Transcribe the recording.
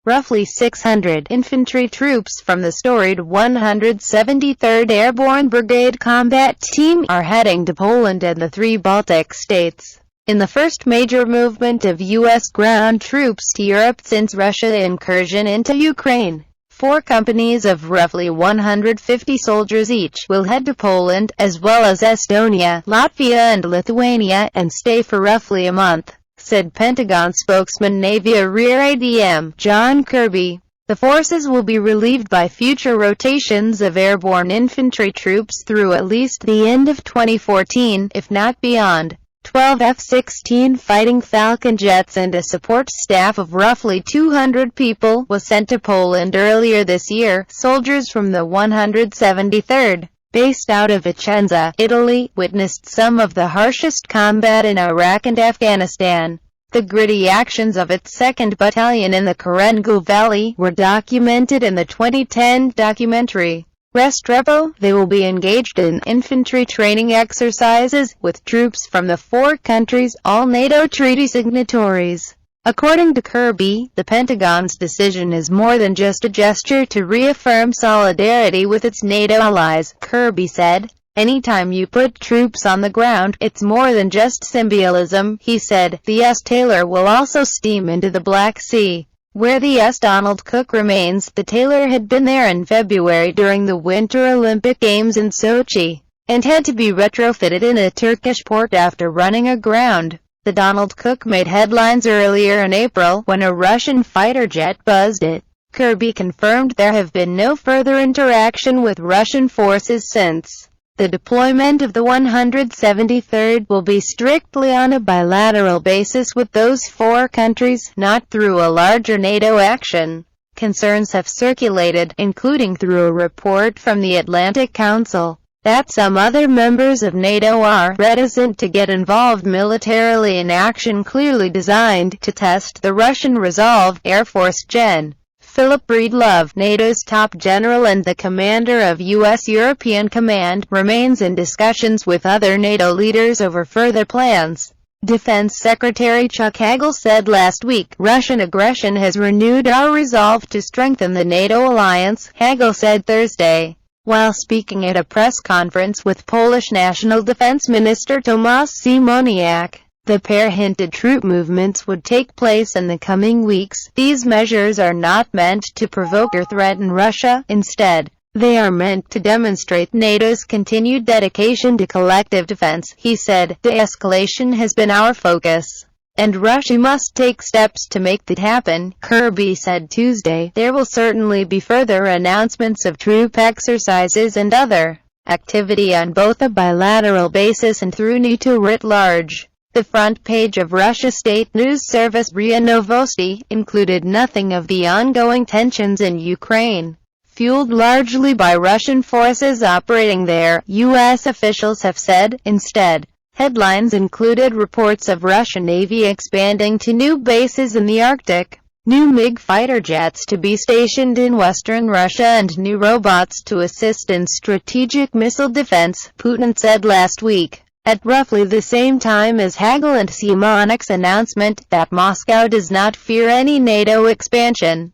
Roughly 600 infantry troops from the storied 173rd Airborne Brigade Combat Team are heading to Poland and the 3 Baltic states, in the first major movement of U.S. ground troops to Europe since Russia's incursion into Ukraine. 4 companies of roughly 150 soldiers each will head to Poland, as well as Estonia, Latvia and Lithuania, and stay for roughly a month, said Pentagon spokesman Navy Rear Adm, John Kirby. The forces will be relieved by future rotations of airborne infantry troops through at least the end of 2014, if not beyond. 12 F-16 Fighting Falcon jets and a support staff of roughly 200 people was sent to Poland earlier this year. Soldiers from the 173rd, based out of Vicenza, Italy, witnessed some of the harshest combat in Iraq and Afghanistan. The gritty actions of its 2nd Battalion in the Korengal Valley were documented in the 2010 documentary, Restrepo. They will be engaged in infantry training exercises with troops from the 4 countries, all NATO treaty signatories. According to Kirby, the Pentagon's decision is more than just a gesture to reaffirm solidarity with its NATO allies, Kirby said. Anytime you put troops on the ground, it's more than just symbolism, he said. The U.S. Taylor will also steam into the Black Sea, where the U.S. Donald Cook remains. The Taylor had been there in February during the Winter Olympic Games in Sochi, and had to be retrofitted in a Turkish port after running aground. The Donald Cook made headlines earlier in April when a Russian fighter jet buzzed it. Kirby confirmed there have been no further interaction with Russian forces since. The deployment of the 173rd will be strictly on a bilateral basis with those 4 countries, not through a larger NATO action. Concerns have circulated, including through a report from the Atlantic Council, that some other members of NATO are reticent to get involved militarily in action clearly designed to test the Russian resolve. Air Force Gen. Philip Breedlove, NATO's top general and the commander of U.S. European Command, remains in discussions with other NATO leaders over further plans. Defense Secretary Chuck Hagel said last week, Russian aggression has renewed our resolve to strengthen the NATO alliance, Hagel said Thursday, while speaking at a press conference with Polish National Defense Minister Tomasz Siemoniak. The pair hinted troop movements would take place in the coming weeks. These measures are not meant to provoke or threaten Russia. Instead, they are meant to demonstrate NATO's continued dedication to collective defense, he said. De-escalation has been our focus, and Russia must take steps to make that happen, Kirby said Tuesday. There will certainly be further announcements of troop exercises and other activity on both a bilateral basis and through NATO writ large. The front page of Russia's state news service RIA Novosti included nothing of the ongoing tensions in Ukraine, fueled largely by Russian forces operating there, U.S. officials have said. Instead, headlines included reports of Russian Navy expanding to new bases in the Arctic, new MiG fighter jets to be stationed in western Russia and new robots to assist in strategic missile defense, Putin said last week, at roughly the same time as Hagel and Siemoniak's announcement that Moscow does not fear any NATO expansion.